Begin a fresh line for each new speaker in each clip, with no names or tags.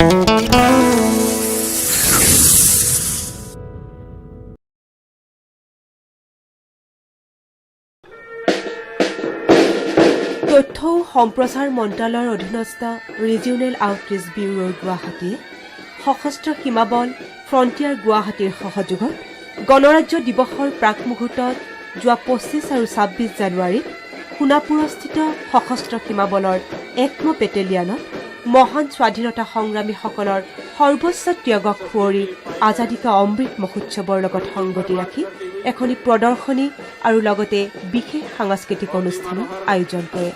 তথ্য ও সম্প্ৰচাৰ মন্ত্ৰালয়ৰ অধীনস্থ ৰিজিওনেল আউটৰিচ ব্যুৰোৰ গুৱাহাটীয়ে সশস্ত্ৰ সীমাবল ফ্ৰণ্টিয়াৰ গুৱাহাটীৰ সহযোগত গণৰাজ্য দিৱসৰ প্ৰাক মুহূৰ্তত যোৱা ২৫ আৰু ২৬ জানুৱাৰীত সোণাপুৰস্থিত সশস্ত্ৰ সীমাবলৰ ১ম বেটেলিয়ানত মহান স্বাধীনতা সংগ্ৰামীসকলৰ সৰ্বোচ্চ ত্যাগক সুঁৱৰি আজাদী কা অমৃত মহোৎসৱৰ লগত সংগতি ৰাখি এখনি প্ৰদৰ্শনী আৰু লগতে বিশেষ সাংস্কৃতিক অনুষ্ঠানৰ আয়োজন কৰে।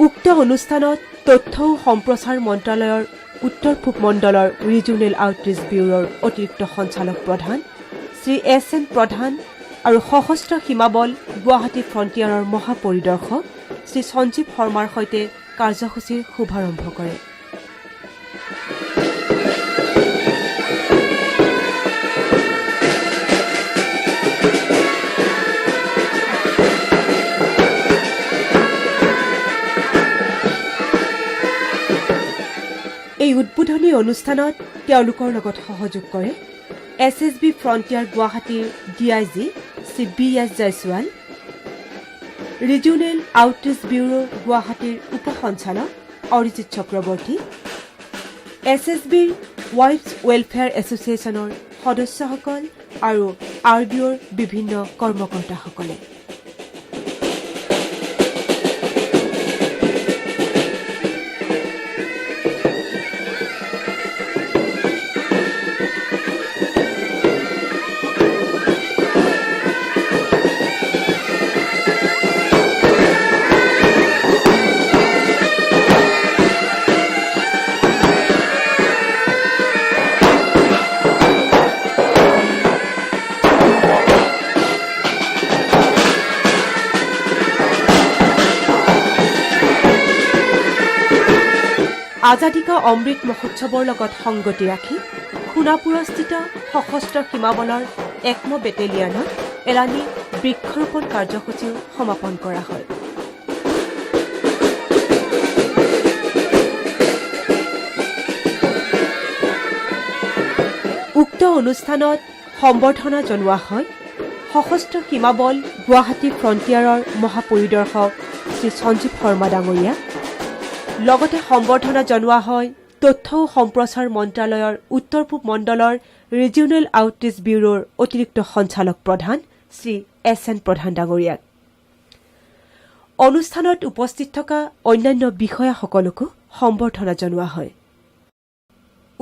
উক্ত অনুষ্ঠানত তথ্য ও সম্প্ৰচাৰ মন্ত্ৰালয়ৰ উত্তৰ পূব মণ্ডলৰ ৰিজিওনেল আউটৰিচ ব্যুৰোৰ অতিৰিক্ত সঞ্চালক প্ৰধান শ্ৰী এছ.এন. প্ৰধান আৰু সশস্ত্ৰ সীমাবল গুৱাহাটী ফ্ৰণ্টিয়াৰৰ মহাপৰিদৰ্শক শ্ৰী সঞ্জীৱ শৰ্মাৰ সৈতে কাৰ্যসূচীৰ শুভাৰম্ভ কৰে। এই উদ্বোধনী অনুষ্ঠানত তেওঁলোকৰ লগত সহযোগ কৰে SSB ফ্ৰণ্টিয়াৰ গুৱাহাটীৰ DIG Shri B.S. Jaiswal, regional outreach bureau গুৱাহাটীৰ উপ সঞ্চালক অৰিজিত চক্ৰৱৰ্তী, SSBৰ ৱাইফছ ৱেলফেয়াৰ এছ'চিয়েশ্যনৰ সদস্যসকল আৰু RBOৰ বিভিন্ন কৰ্মকৰ্তাসকলে। আজাদী কা অমৃত মহোৎসৱৰ লগত সংগতি ৰাখি সোণাপুৰস্থিত সশস্ত্ৰ সীমাবলৰ ১ম বেটেলিয়ানত এলানি বৃক্ষৰোপণ কাৰ্যসূচীও সমাপন কৰা হয়। উক্ত অনুষ্ঠানত সম্বৰ্ধনা জনোৱা হয় সশস্ত্ৰ সীমাবল গুৱাহাটী ফ্ৰণ্টিয়াৰৰ মহাপৰিদৰ্শক শ্ৰী সঞ্জীৱ শৰ্মা ডাঙৰীয়া, লগতে সম্বৰ্ধনা জনোৱা হয় তথ্য ও সম্প্ৰচাৰ মন্ত্ৰালয়ৰ উত্তৰ পূব মণ্ডলৰ ৰিজিওনেল আউটৰিচ ব্যুৰোৰ অতিৰিক্ত সঞ্চালক প্ৰধান শ্ৰী এছ.এন. প্ৰধান ডাঙৰীয়াক। অনুষ্ঠানত উপস্থিত থকা অন্যান্য বিষয়াসকলকো সম্বৰ্ধনা জনোৱা হয়।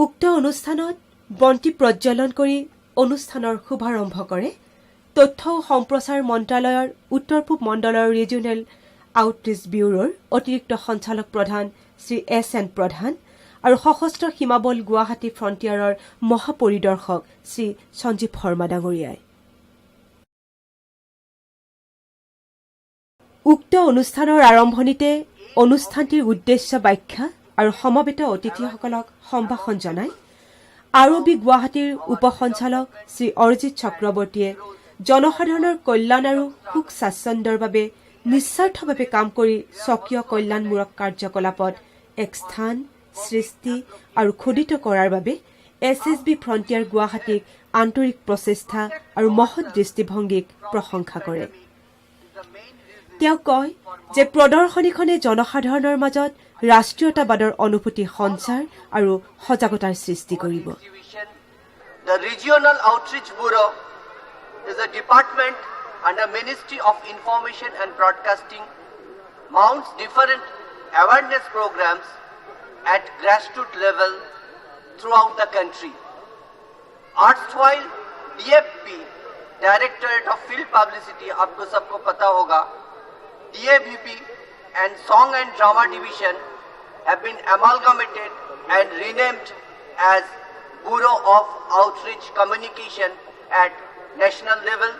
উক্ত অনুষ্ঠানত বন্তি প্ৰজ্বলন কৰি অনুষ্ঠানৰ শুভাৰম্ভ কৰে তথ্য ও সম্প্ৰচাৰ মন্ত্ৰালয়ৰ উত্তৰ পূব মণ্ডলৰ ৰিজিওনেল আউটৰিচ ব্যুৰোৰ অতিৰিক্ত সঞ্চালক প্ৰধান শ্ৰী এছ.এন. প্ৰধান আৰু সশস্ত্ৰ সীমাবল গুৱাহাটী ফ্ৰণ্টিয়াৰৰ মহাপৰিদৰ্শক শ্ৰী সঞ্জীৱ শৰ্মা ডাঙৰীয়াই। উক্ত অনুষ্ঠানৰ আৰম্ভণিতে অনুষ্ঠানটিৰ উদ্দেশ্য ব্যাখ্যা আৰু সমবেত অতিথিসকলক সম্ভাষণ জনাই ROB গুৱাহাটীৰ উপ সঞ্চালক শ্ৰী অৰিজিত চক্ৰৱৰ্তীয়ে জনসাধাৰণৰ কল্যাণ আৰু সুখ স্বাচ্ছন্দ্যৰ বাবে নিস্বাৰ্থভাৱে কাম কৰি স্বকীয় কল্যাণমূলক কাৰ্যকলাপত এক স্থান সৃষ্টি আৰু খোদিত কৰাৰ বাবে SSB ফ্ৰণ্টিয়াৰ গুৱাহাটীক আন্তৰিক প্ৰচেষ্টা আৰু মহৎ দৃষ্টিভংগীক প্ৰশংসা কৰে। তেওঁ কয় যে প্ৰদৰ্শনীখনে জনসাধাৰণৰ মাজত ৰাষ্ট্ৰীয়তাবাদৰ অনুভূতি সঞ্চাৰ আৰু সজাগতাৰ সৃষ্টি কৰিব।
The Regional Outreach Bureau is a department under Ministry of Information and Broadcasting, mounts different awareness programs at grassroots level throughout the country. Erstwhile DFP, Directorate of Field Publicity, आपको सबको पता होगा, DAVP and Song and Drama Division have been amalgamated and renamed as Bureau of Outreach Communication at national level,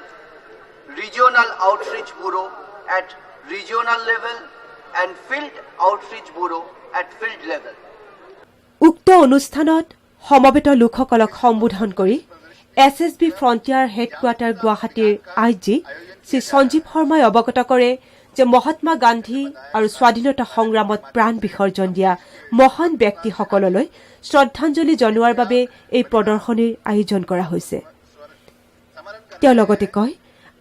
Regional Outreach Bureau at regional level and Field Outreach Bureau at field level.
উক্ত অনুষ্ঠানত সমবেত লোকসকলক সম্বোধন কৰি SSB frontier headquarter গুৱাহাটীৰ IG Shri Sanjeev শৰ্মাই অৱগত কৰে যে মহাত্মা গান্ধী আৰু স্বাধীনতা সংগ্ৰামত প্ৰাণ বিসৰ্জন দিয়া মহান ব্যক্তিসকললৈ শ্ৰদ্ধাঞ্জলি জনোৱাৰ বাবে এই প্ৰদৰ্শনীৰ আয়োজন কৰা হৈছে। তেওঁ লগতে কয়,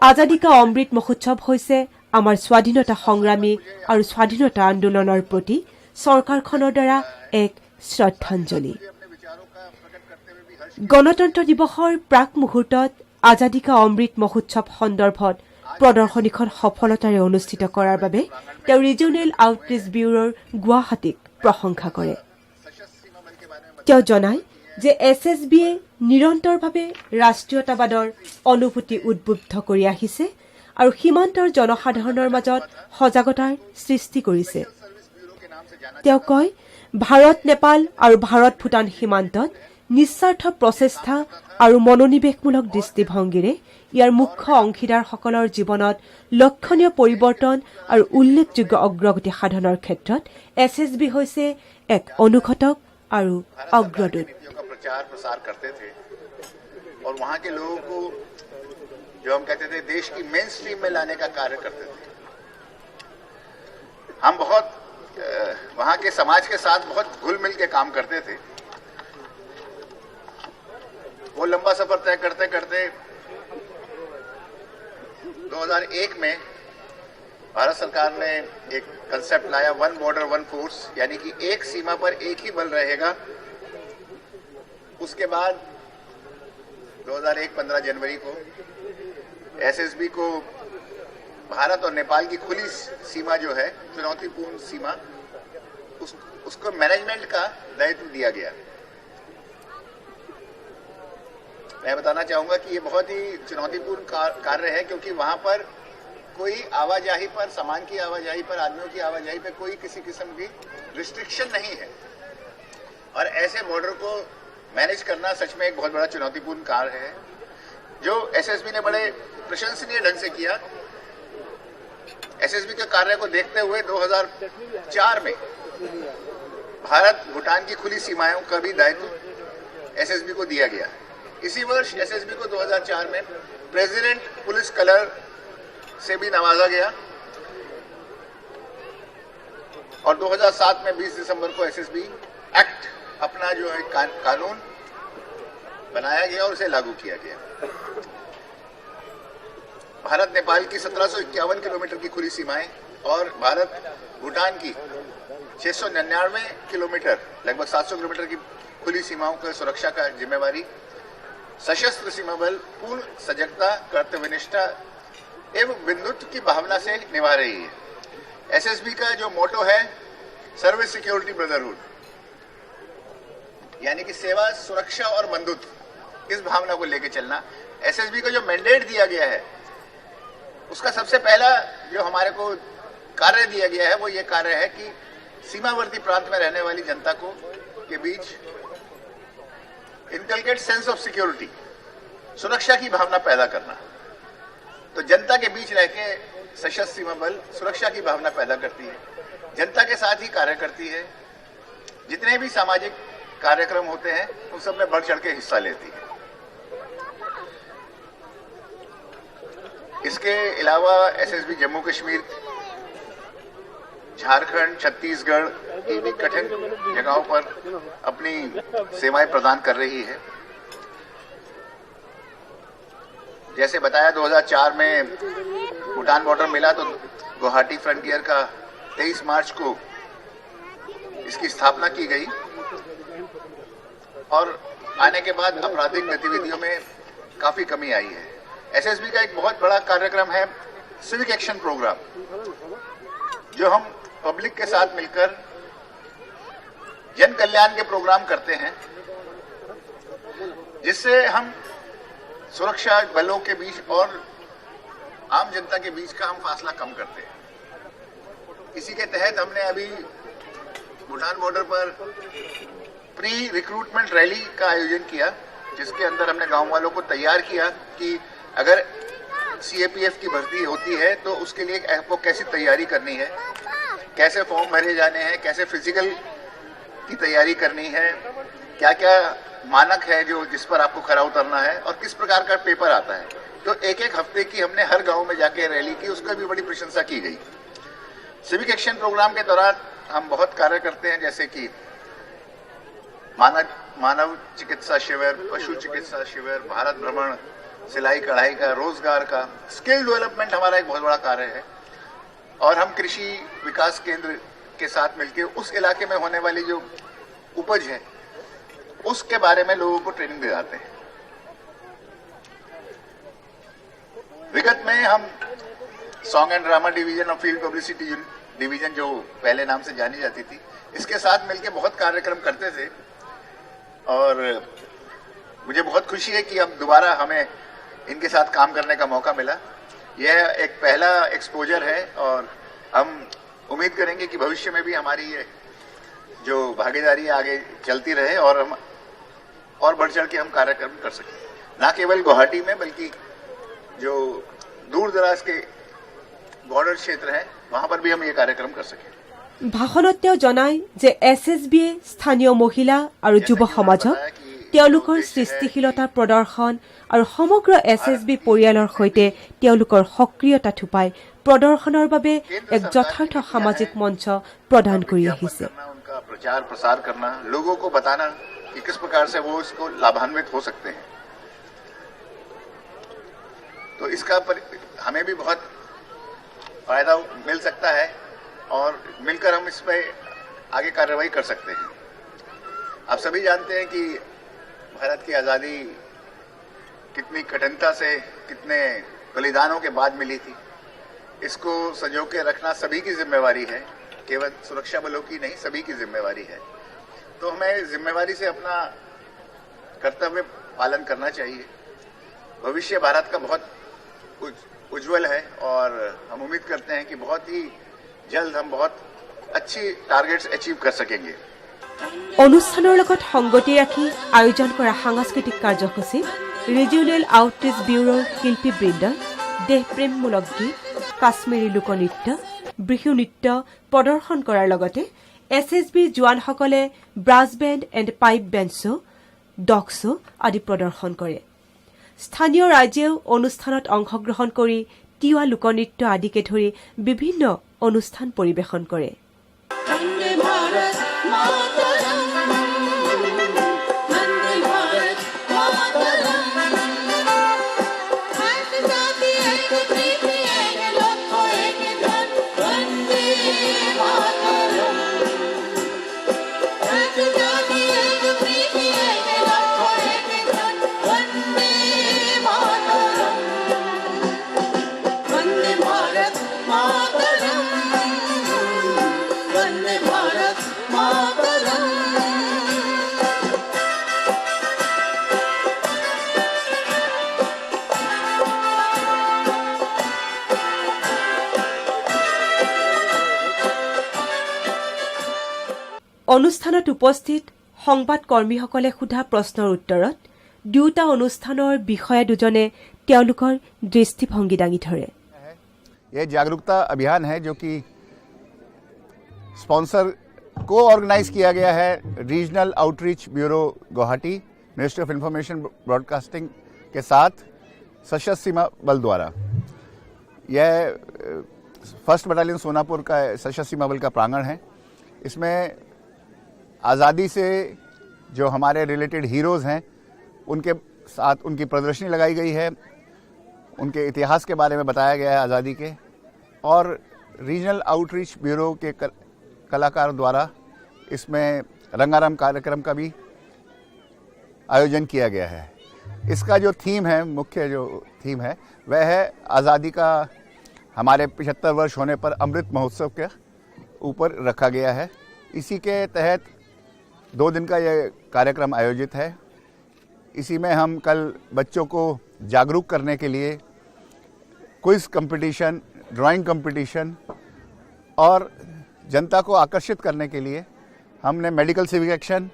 আজাদী কা অমৃত মহোৎসৱ হৈছে আমাৰ স্বাধীনতা সংগ্ৰামী আৰু স্বাধীনতা আন্দোলনৰ প্ৰতি চৰকাৰখনৰ দ্বাৰা এক শ্ৰদ্ধাঞ্জলি। গণতন্ত্ৰ দিৱসৰ প্ৰাক মুহূৰ্তত আজাদী কা অমৃত মহোৎসৱ সন্দৰ্ভত প্ৰদৰ্শনীখন সফলতাৰে অনুষ্ঠিত কৰাৰ বাবে তেওঁ ৰিজিয়নেল আউটৰিচ ব্যুৰোৰ গুৱাহাটীক প্ৰশংসা কৰে। তেওঁ জনায় যে SSBয়ে নিৰন্তৰভাৱে ৰাষ্ট্ৰীয়তাবাদৰ অনুভূতি উদ্বুদ্ধ কৰি আহিছে আৰু সীমান্তৰ জনসাধাৰণৰ মাজত সজাগতাৰ সৃষ্টি কৰিছে। তেওঁ কয়, ভাৰত নেপাল আৰু ভাৰত ভূটান সীমান্তত নিস্বাৰ্থ প্ৰচেষ্টা আৰু মনোনিৱেশমূলক দৃষ্টিভংগীৰে ইয়াৰ মুখ্য অংশীদাৰসকলৰ জীৱনত লক্ষণীয় পৰিৱৰ্তন আৰু উল্লেখযোগ্য অগ্ৰগতি সাধনৰ ক্ষেত্ৰত SSB হৈছে এক অনুঘটক আৰু অগ্ৰদূত।
प्रचार प्रसार करते थे और वहां के लोगों को जो हम कहते थे देश की मेन स्ट्रीम में लाने का कार्य करते थे। हम बहुत वहां के समाज के साथ बहुत घुल मिल के काम करते थे। वो लंबा सफर तय करते करते 2001 में भारत सरकार ने एक कंसेप्ट लाया, वन बॉर्डर वन फोर्स, यानी कि एक सीमा पर एक ही बल रहेगा। उसके बाद 2001 15 जनवरी को SSB को भारत और नेपाल की खुली सीमा जो है, चुनौतीपूर्ण सीमा, उसको मैनेजमेंट का दायित्व दिया गया। मैं बताना चाहूंगा कि ये बहुत ही चुनौतीपूर्ण कार्य है, क्योंकि वहां पर कोई आवाजाही पर, सामान की आवाजाही पर, आदमियों की आवाजाही पर कोई किसी किस्म की रिस्ट्रिक्शन नहीं है और ऐसे बॉर्डर को मैनेज करना सच में एक बहुत बड़ा चुनौतीपूर्ण कार्य है, जो SSB ने बड़े प्रशंसनीय ढंग से किया। SSB के कार्य को देखते हुए 2004 में भारत भूटान की खुली सीमाओं का भी दायित्व SSB को दिया गया। इसी वर्ष SSB को 2004 में प्रेसिडेंट पुलिस कलर से भी नवाजा गया और 2007 में 20 दिसंबर को SSB एक्ट, अपना जो है कानून बनाया गया और उसे लागू किया गया। भारत नेपाल की 1751 किलोमीटर की खुली सीमाएं और भारत भूटान की 699 किलोमीटर, लगभग 700 किलोमीटर की खुली सीमाओं की सुरक्षा का जिम्मेवारी सशस्त्र सीमा बल पूर्ण सजगता, कर्तव्यनिष्ठा एवं बंधुत्व की भावना से निभा रही है। SSB का जो मोटो है, सर्विस सिक्योरिटी ब्रदरहुड, यानी कि सेवा, सुरक्षा और बंधुत्व, इस भावना को लेकर चलना। SSB को जो मैंडेट दिया गया है, उसका सबसे पहला जो हमारे को कार्य दिया गया है, वो ये कार्य है कि सीमावर्ती प्रांत में रहने वाली जनता को के बीच इनकलकेट सेंस ऑफ सिक्योरिटी, सुरक्षा की भावना पैदा करना। तो जनता के बीच रह के सशस्त्र सीमा बल सुरक्षा की भावना पैदा करती है, जनता के साथ ही कार्य करती है, जितने भी सामाजिक कार्यक्रम होते हैं उन सब में बढ़ चढ़ के हिस्सा लेती है। इसके अलावा SSB जम्मू कश्मीर, झारखंड, छत्तीसगढ़ की भी कठिन जगहों पर अपनी सेवाएं प्रदान कर रही है। जैसे बताया, 2004 में भूटान बॉर्डर मिला तो गुवाहाटी फ्रंटियर का 23 मार्च को इसकी स्थापना की गई और आने के बाद आपराधिक गतिविधियों में काफी कमी आई है। SSB का एक बहुत बड़ा कार्यक्रम है सिविक एक्शन प्रोग्राम, जो हम पब्लिक के साथ मिलकर जन कल्याण के प्रोग्राम करते हैं, जिससे हम सुरक्षा बलों के बीच और आम जनता के बीच का हम फासला कम करते हैं। इसी के तहत हमने अभी भूटान बॉर्डर पर प्री रिक्रूटमेंट रैली का आयोजन किया, जिसके अंदर हमने गांव वालों को तैयार किया कि अगर CAPF की भर्ती होती है तो उसके लिए आपको कैसी तैयारी करनी है, कैसे फॉर्म भरे जाने हैं, कैसे फिजिकल की तैयारी करनी है, क्या क्या मानक है जो जिस पर आपको खरा उतरना है और किस प्रकार का पेपर आता है। तो एक एक हफ्ते की हमने हर गांव में जाके रैली की, उसका भी बड़ी प्रशंसा की गई। सिविक एक्शन प्रोग्राम के दौरान हम बहुत कार्य करते हैं, जैसे कि मानव चिकित्सा शिविर, पशु चिकित्सा शिविर, भारत भ्रमण, सिलाई कढ़ाई का, रोजगार का, स्किल डेवलपमेंट हमारा एक बहुत बड़ा कार्य है। और हम कृषि विकास केंद्र के साथ मिलकर उस इलाके में होने वाली जो उपज है उसके बारे में लोगों को ट्रेनिंग दिलाते हैं। विगत में हम सॉन्ग एंड ड्रामा डिवीजन और फील्ड पब्लिसिटी डिवीजन, जो पहले नाम से जानी जाती थी, इसके साथ मिलकर बहुत कार्यक्रम करते थे। और मुझे बहुत खुशी है कि अब दोबारा हमें इनके साथ काम करने का मौका मिला। यह एक पहला एक्सपोजर है और हम उम्मीद करेंगे कि भविष्य में भी हमारी ये जो भागीदारी आगे चलती रहे और हम और बढ़ चढ़ के हम कार्यक्रम कर सकें, ना केवल गुवाहाटी में बल्कि जो दूर दराज के बॉर्डर क्षेत्र है वहां पर भी हम ये कार्यक्रम कर सकें।
ভাষণত তেওঁ জনায় যে SSBয়ে স্থানীয় মহিলা আৰু যুৱ সমাজক তেওঁলোকৰ সৃষ্টিশীলতাৰ প্ৰদৰ্শন আৰু সমগ্ৰ SSB পৰিয়ালৰ সৈতে তেওঁলোকৰ সক্ৰিয়তা থুপাই প্ৰদৰ্শনৰ বাবে এক যথাৰ্থ সামাজিক মঞ্চ প্ৰদান কৰি আহিছে।
उनका प्रचार प्रसार करना, लोगों को बताना कि किस प्रकार से वो इसको लाभान्वित हो सकते हैं, तो इसका हमें भी बहुत फायदा मिल सकता है और मिलकर हम इस पे आगे कार्रवाई कर सकते हैं। आप सभी जानते हैं कि भारत की आज़ादी कितनी कठिनता से, कितने बलिदानों के बाद मिली थी। इसको संजो के रखना सभी की जिम्मेवारी है, केवल सुरक्षा बलों की नहीं, सभी की जिम्मेवारी है। तो हमें जिम्मेवारी से अपना कर्तव्य पालन करना चाहिए। भविष्य भारत का बहुत उज्जवल है और हम उम्मीद करते हैं कि बहुत ही जल्द हम बहुत अच्छी टारगेट्स अचीव कर सकेंगे।
অনুষ্ঠানৰ লগত সংগতি ৰাখি আয়োজন কৰা সাংস্কৃতিক কাৰ্যসূচীত ৰিজিওনেল আউটৰিচ ব্যুৰোৰ শিল্পীবৃন্দ দেশপ্ৰেমমূলক গীত, কাশ্মীৰী লোকনৃত্য, বিহু নৃত্য প্ৰদৰ্শন কৰাৰ লগতে SSBৰ জোৱানসকলে brass band and pipe band show', dog show' আদি প্ৰদৰ্শন কৰে। স্থানীয় ৰাইজেও অনুষ্ঠানত অংশগ্ৰহণ কৰি তিৱা লোকনৃত্য আদিকে ধৰি বিভিন্ন অনুষ্ঠান পৰিৱেশন কৰে। অনুষ্ঠানত উপস্থিত সংবাদ কৰ্মীসকলে সোধা প্ৰশ্নৰ উত্তৰত দুটা অনুষ্ঠানৰ বিষয়া দুজনে তেওঁলোকৰ দৃষ্টিভংগী দাঙি ধৰে।
यह जागरूकता अभियान है जो कि स्पॉन्सर को ऑर्गेनाइज किया गया है regional outreach bureau Guwahati, ministry of information broadcasting के साथ सशस्त्र सीमा बल द्वारा। यह 1st बटालियन सोनापुर का सशस्त्र सीमा बल का प्रांगण है। इसमें आज़ादी से जो हमारे रिलेटेड हीरोज़ हैं उनके साथ उनकी प्रदर्शनी लगाई गई है, उनके इतिहास के बारे में बताया गया है आज़ादी के, और रीजनल आउटरीच ब्यूरो के कलाकारों द्वारा इसमें रंगारंग कार्यक्रम का भी आयोजन किया गया है। इसका जो थीम है, मुख्य जो थीम है वह है आज़ादी का हमारे 75 वर्ष होने पर अमृत महोत्सव के ऊपर रखा गया है। इसी के तहत 2 दिन का यह कार्यक्रम आयोजित है। इसी में हम कल बच्चों को जागरूक करने के लिए क्विज कंपटीशन, ड्राइंग कंपटीशन और जनता को आकर्षित करने के लिए हमने मेडिकल सिविक एक्शन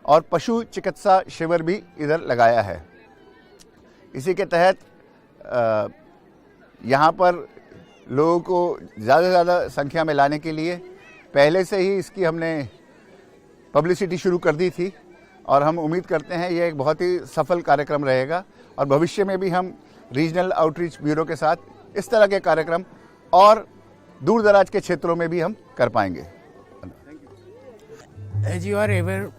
और पशु चिकित्सा शिविर भी इधर लगाया है। इसी के तहत यहाँ पर लोगों को ज़्यादा से ज़्यादा संख्या में लाने के लिए पहले से ही इसकी हमने पब्लिसिटी शुरू कर दी थी और हम उम्मीद करते हैं ये एक बहुत ही सफल कार्यक्रम रहेगा और भविष्य में भी हम रीजनल आउटरीच ब्यूरो के साथ इस तरह के कार्यक्रम और दूर दराज के क्षेत्रों में भी हम कर पाएंगे।
As you are aware,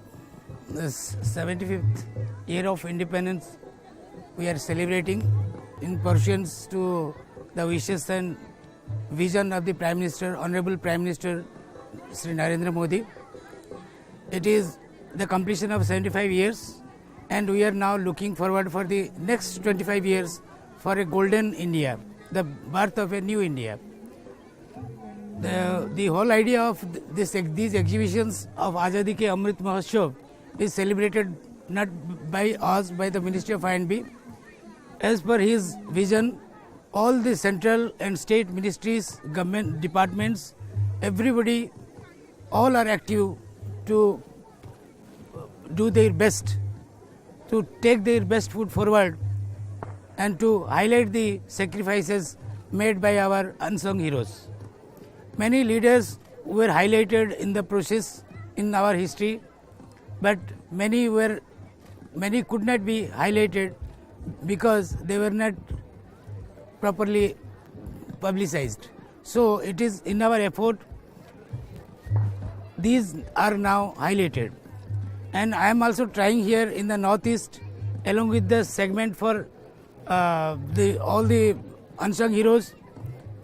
this 75th year of independence we are celebrating in pursuance to the wishes and vision of the Prime Minister, Honorable Prime Minister Sri Narendra Modi. It is the completion of 75 years and we are now looking forward for the next 25 years for a golden India, the birth of a new India. The whole idea of these exhibitions of Azadi Ke Amrit Mahotsav is celebrated not by us, by the Ministry of I&B. As per his vision, all the central and state ministries, government departments, everybody, all are active to do their best, to take their best foot forward and to highlight the sacrifices made by our unsung heroes. Many leaders were highlighted in the process in our history, but many could not be highlighted because they were not properly publicized. So it is in our effort, these are now highlighted. And I am also trying here in the Northeast, along with the segment for all the unsung heroes,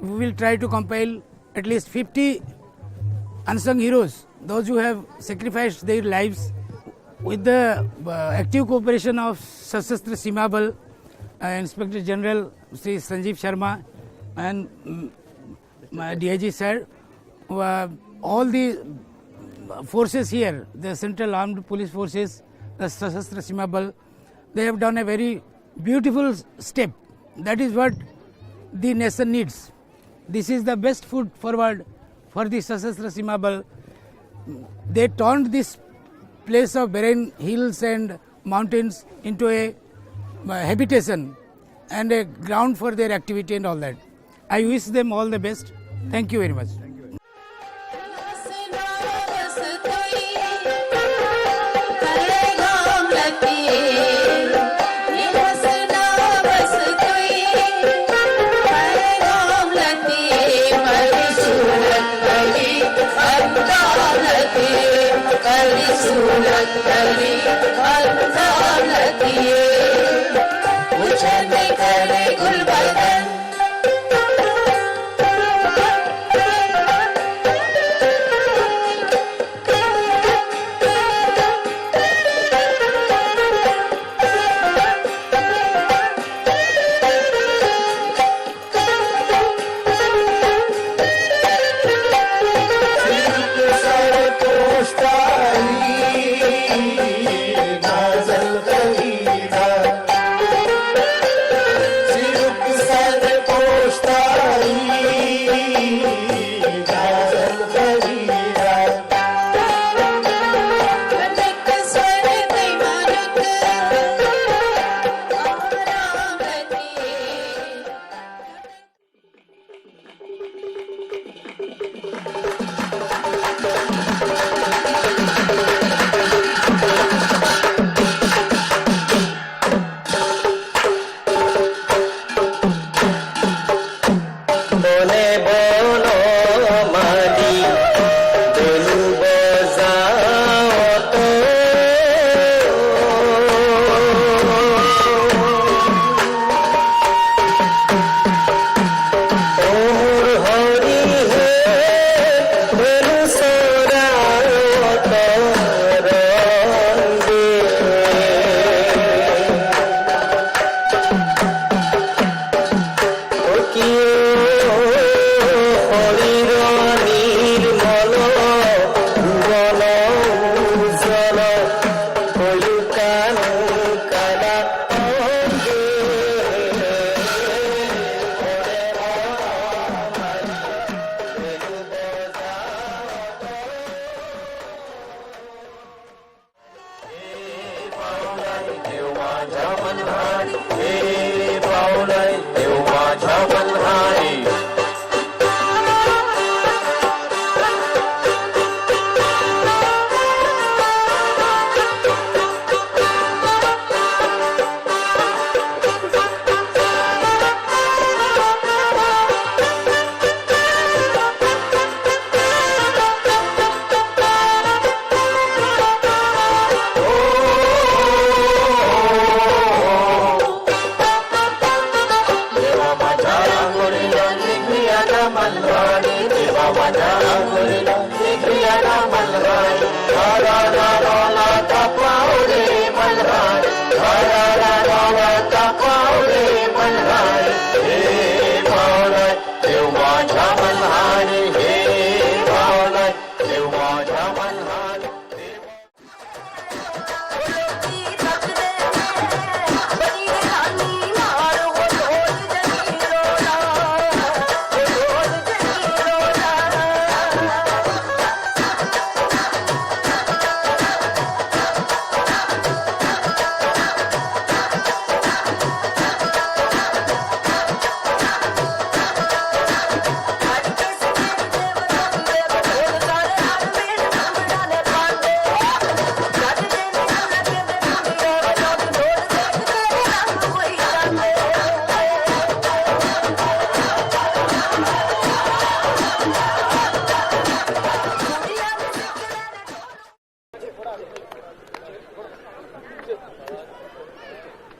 we will try to compile at least 50 unsung heroes, those who have sacrificed their lives, with the active cooperation of Sashastra Seema Bal, Inspector General Sri Sanjeev Sharma and DIG sir, all the forces here, the Central Armed Police Forces, the Sashastra Seema Bal, they have done a very beautiful step. That is what the nation needs. This is the best foot forward for the Sashastra Seema Bal. They turned this place of barren hills and mountains into a habitation and a ground for their activity and all that. I wish them all the best. Thank you very much.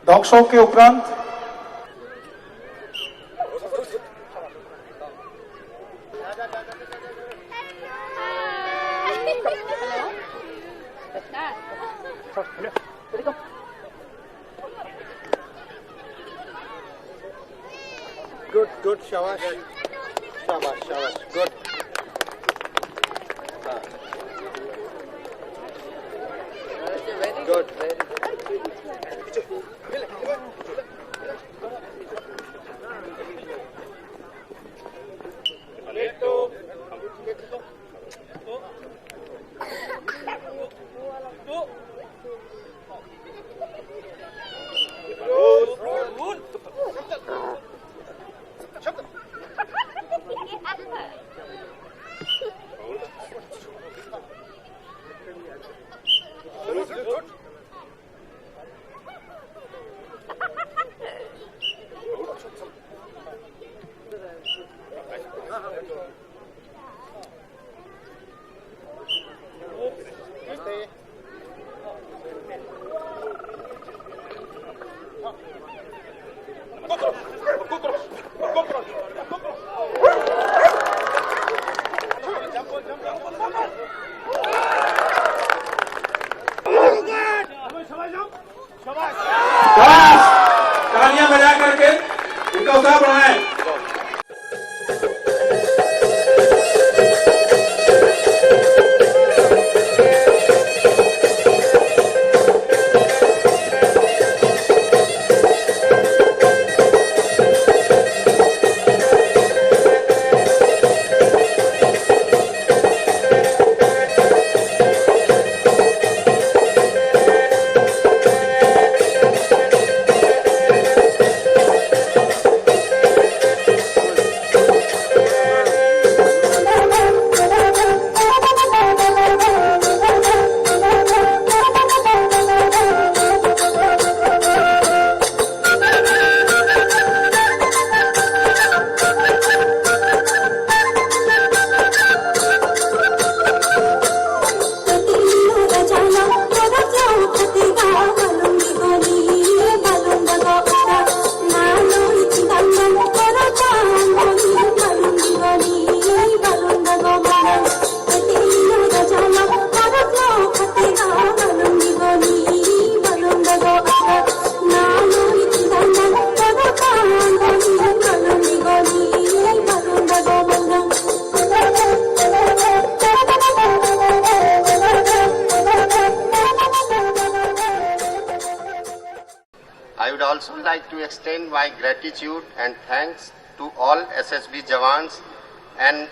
Talk show के उपरांत
Good, shabash, good. Good.
तालियां बजा करके इनका उत्साह बढ़ाएं।
I would also like to extend my gratitude and thanks to all SSB Jawans and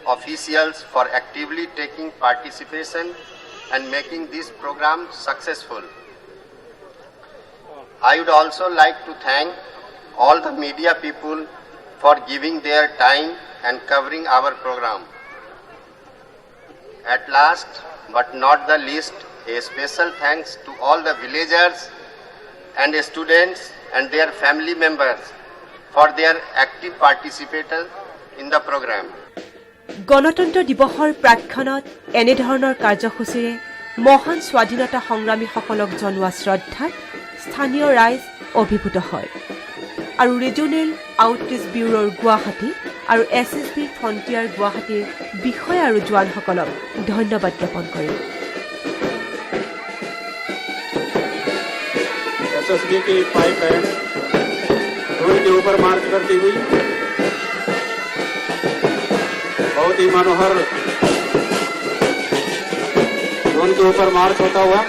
officials for actively taking participation and making this program successful. I would also like to thank all the media people for giving their time and covering our program. At last, but not the least, a special thanks to all the villagers and students and their family members for their active participation in the program.
গণতন্ত্ৰ দিৱসৰ প্ৰাক্ষণত এনেধৰণৰ কাৰ্যসূচীৰে মহান স্বাধীনতা সংগ্ৰামীসকলক জনোৱা শ্ৰদ্ধাত স্থানীয় ৰাইজ অভিভূত হয় আৰু ৰিজনেল আউটৰিচ ব্যুৰোৰ গুৱাহাটী আৰু SSB ফ্ৰণ্টিয়াৰ গুৱাহাটীৰ বিষয়া আৰু জোৱানসকলক ধন্যবাদ জ্ঞাপন কৰে।
एसएसबी की पाइप है, रोड के ऊपर मार्च करती हुई बहुत ही मनोहर ड्रोन के ऊपर मार्च होता हुआ